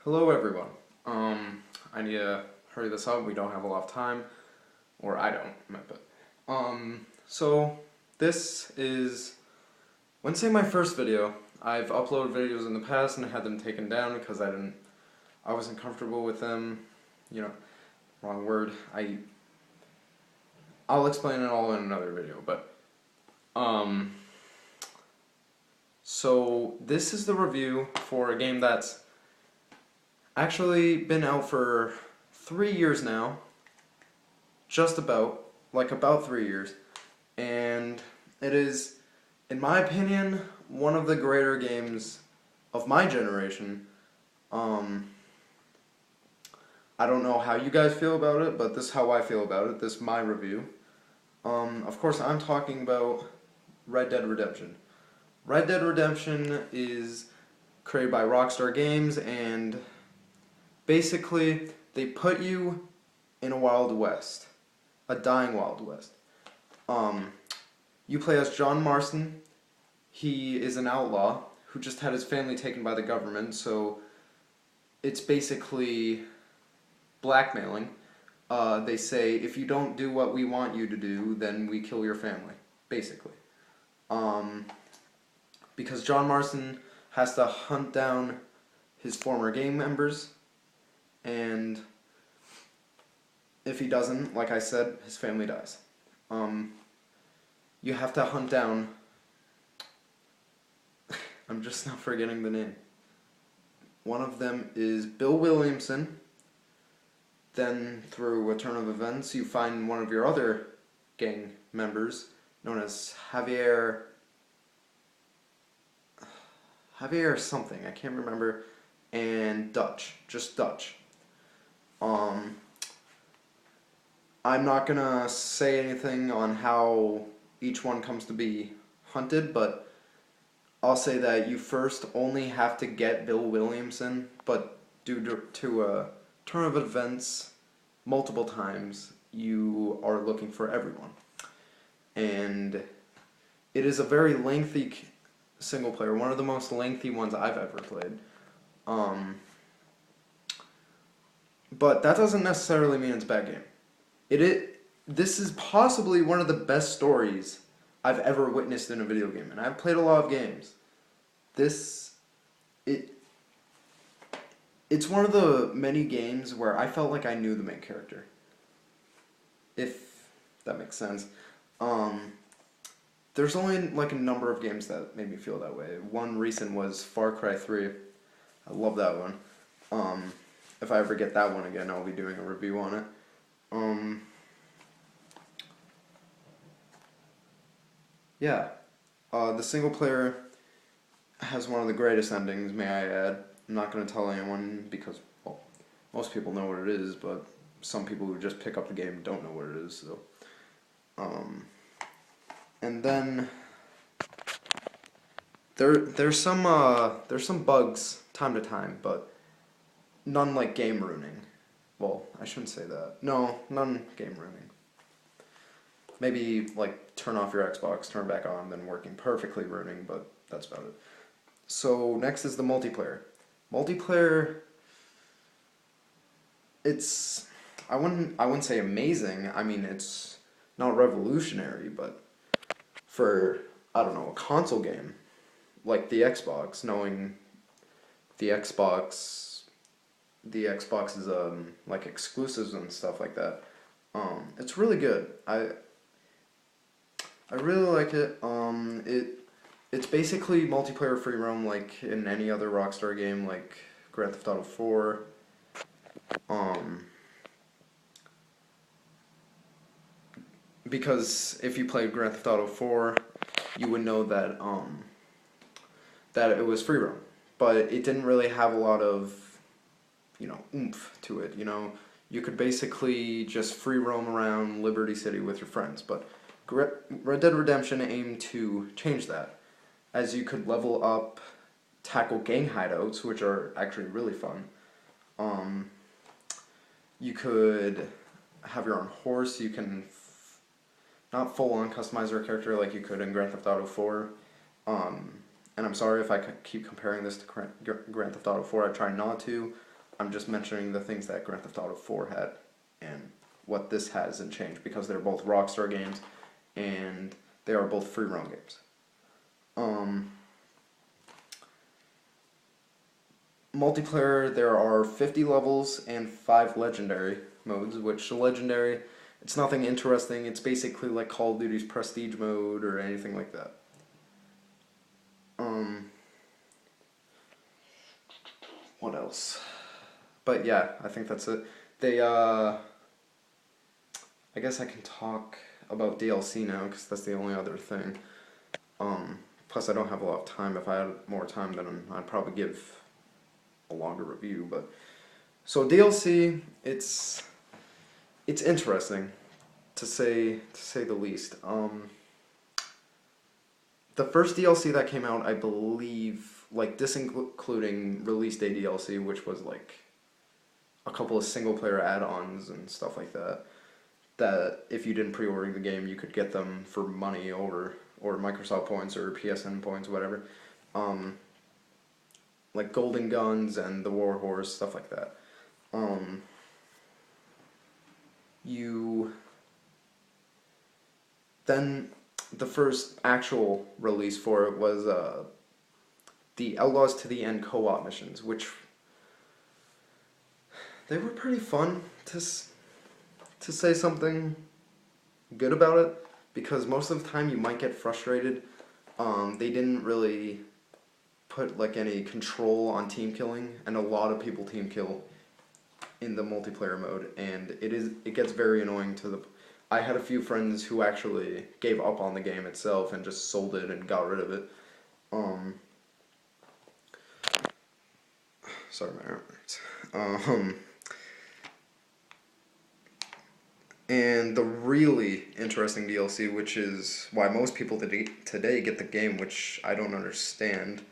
Hello everyone. I need to hurry this up. We don't have a lot of time, or I don't. So this is, when say my first video. I've uploaded videos in the past and I had them taken down because I wasn't comfortable with them. You know, wrong word. I'll explain it all in another video. So this is the review for a game that's actually been out for 3 years now, about 3 years, and it is, in my opinion, one of the greater games of my generation. I don't know how you guys feel about it, but this is how I feel about it. This is my review. Of course, I'm talking about Red Dead Redemption. Red Dead Redemption is created by Rockstar Games, and basically, they put you in a Wild West, a dying Wild West. You play as John Marston. He is an outlaw who just had his family taken by the government, so it's basically blackmailing. They say, if you don't do what we want you to do, then we kill your family, basically. Because John Marston has to hunt down his former gang members, and if he doesn't, like I said, his family dies. You have to hunt down, I'm just not forgetting the name. One of them is Bill Williamson. Then, through a turn of events, you find one of your other gang members, known as Javier something, I can't remember, and Dutch, just Dutch. I'm not gonna say anything on how each one comes to be hunted, but I'll say that you first only have to get Bill Williamson, but due to a turn of events multiple times, you are looking for everyone. And it is a very lengthy single player, one of the most lengthy ones I've ever played. But that doesn't necessarily mean it's a bad game. This is possibly one of the best stories I've ever witnessed in a video game, and I've played a lot of games. It's one of the many games where I felt like I knew the main character, if that makes sense. There's only like a number of games that made me feel that way. One recent was Far Cry 3. I love that one. If I ever get that one again, I'll be doing a review on it. Yeah. The single player has one of the greatest endings, may I add. I'm not going to tell anyone because, well, most people know what it is, but some people who just pick up the game don't know what it is, so. And then there's some bugs time to time, but none like game ruining. Well, I shouldn't say that. No, none game ruining. Maybe like turn off your Xbox, turn it back on, then working perfectly ruining, but that's about it. So next is the multiplayer. Multiplayer, it's, I wouldn't say amazing. I mean, it's not revolutionary, but for, I don't know, a console game like the Xbox, knowing the Xbox is like exclusives and stuff like that. It's really good. I really like it. It's basically multiplayer free roam like in any other Rockstar game, like Grand Theft Auto 4. Because if you played Grand Theft Auto 4, you would know that that it was free roam, but it didn't really have a lot of, oomph to it. You could basically just free roam around Liberty City with your friends, but Red Dead Redemption aimed to change that, as you could level up, tackle gang hideouts, which are actually really fun. You could have your own horse. You can not full on customize your character like you could in Grand Theft Auto 4. And I'm sorry if I keep comparing this to Grand Theft Auto 4. I try not to. I'm just mentioning the things that Grand Theft Auto 4 had and what this has and changed because they're both Rockstar games and they are both free roam games. Multiplayer, there are 50 levels and 5 legendary modes, which legendary, it's nothing interesting. It's basically like Call of Duty's Prestige mode or anything like that. What else? But yeah, I think that's it. I guess I can talk about DLC now because that's the only other thing. Plus I don't have a lot of time. If I had more time, then I'd probably give a longer review. But so DLC, it's interesting to say the least. The first DLC that came out, I believe, like this including release day DLC, which was like a couple of single player add-ons and stuff like that. That if you didn't pre-order the game, you could get them for money or Microsoft points or PSN points, whatever. Like Golden Guns and the War Horse, stuff like that. Then the first actual release for it was the Outlaws to the End co-op missions, which they were pretty fun to say something good about it, because most of the time you might get frustrated. They didn't really put like any control on team killing, and a lot of people team kill in the multiplayer mode, and it gets very annoying to the. I had a few friends who actually gave up on the game itself and just sold it and got rid of it. Sorry, my arm hurts. And the really interesting DLC, which is why most people today get the game, which I don't understand.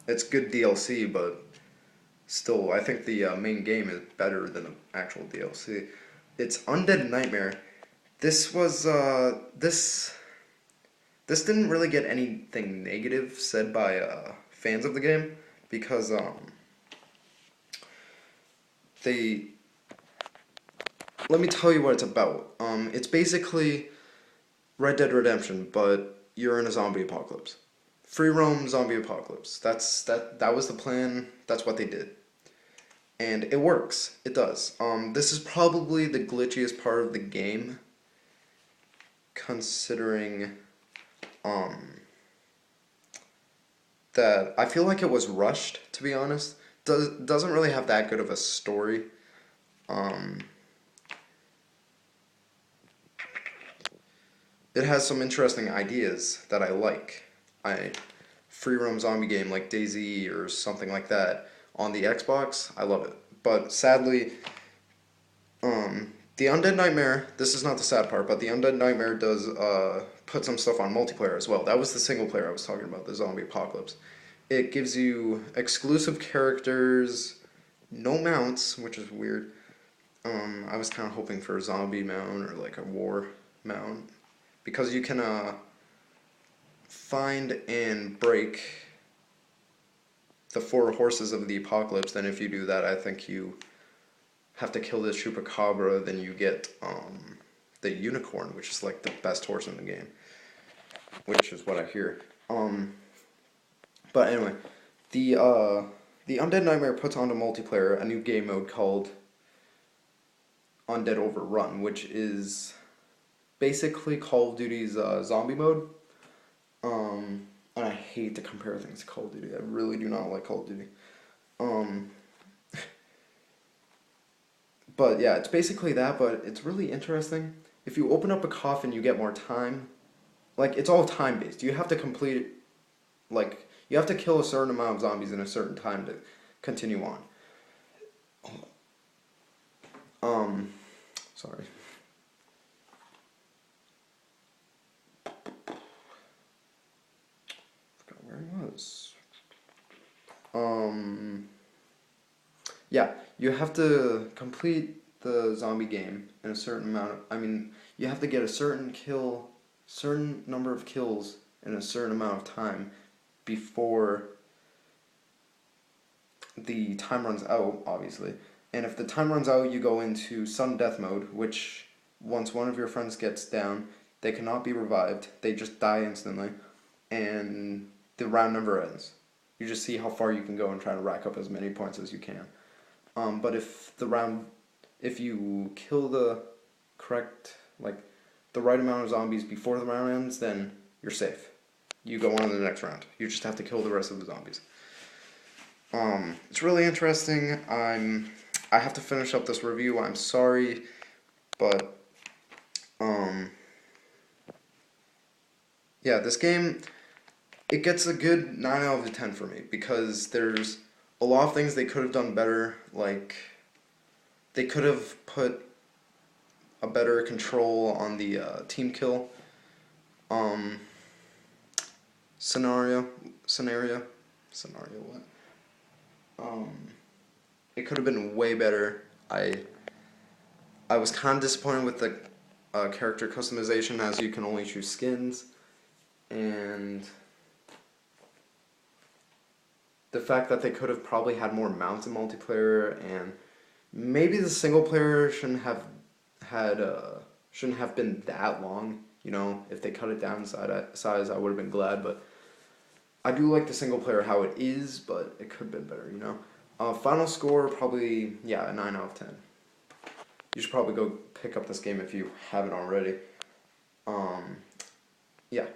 It's good DLC, but still, I think the main game is better than the actual DLC. It's Undead Nightmare. This was this didn't really get anything negative said by fans of the game, because let me tell you what it's about. It's basically Red Dead Redemption, but you're in a zombie apocalypse. Free roam zombie apocalypse. That was the plan. That's what they did. And it works. It does. This is probably the glitchiest part of the game, considering that I feel like it was rushed, to be honest. Doesn't really have that good of a story. It has some interesting ideas that I like. Free roam zombie game like DayZ or something like that on the Xbox, I love it. But sadly, the Undead Nightmare, this is not the sad part, but the Undead Nightmare does put some stuff on multiplayer as well. That was the single player I was talking about, the zombie apocalypse. It gives you exclusive characters, no mounts, which is weird. I was kind of hoping for a zombie mount or like a war mount, because you can find and break the 4 horses of the apocalypse. Then if you do that, I think you have to kill this chupacabra, then you get the unicorn, which is like the best horse in the game, which is what I hear. But anyway, the Undead Nightmare puts onto multiplayer a new game mode called Undead Overrun, which is basically Call of Duty's zombie mode. And I hate to compare things to Call of Duty. I really do not like Call of Duty. But yeah, it's basically that, but it's really interesting. If you open up a coffin, you get more time. Like, it's all time-based. You have to complete, like, you have to kill a certain amount of zombies in a certain time to continue on. Sorry. Forgot where I was. Yeah, you have to complete the zombie game in a certain amount of, you have to get a certain number of kills in a certain amount of time before the time runs out, obviously. And if the time runs out, you go into sudden death mode, which once one of your friends gets down, they cannot be revived. They just die instantly, and the round never ends. You just see how far you can go and try to rack up as many points as you can. But if you kill the correct, like, the right amount of zombies before the round ends, then you're safe. You go on to the next round. You just have to kill the rest of the zombies. It's really interesting. I have to finish up this review. I'm sorry, but yeah, this game, it gets a good 9 out of 10 for me because there's a lot of things they could have done better. Like, they could have put a better control on the team kill scenario. What? It could have been way better. I was kind of disappointed with the character customization, as you can only choose skins, and the fact that they could have probably had more mounts in multiplayer, and maybe the single player shouldn't have been that long. You know, if they cut it down size, I would have been glad. But I do like the single player how it is, but it could have been better. You know, final score probably, yeah, a 9 out of 10. You should probably go pick up this game if you haven't already. Yeah.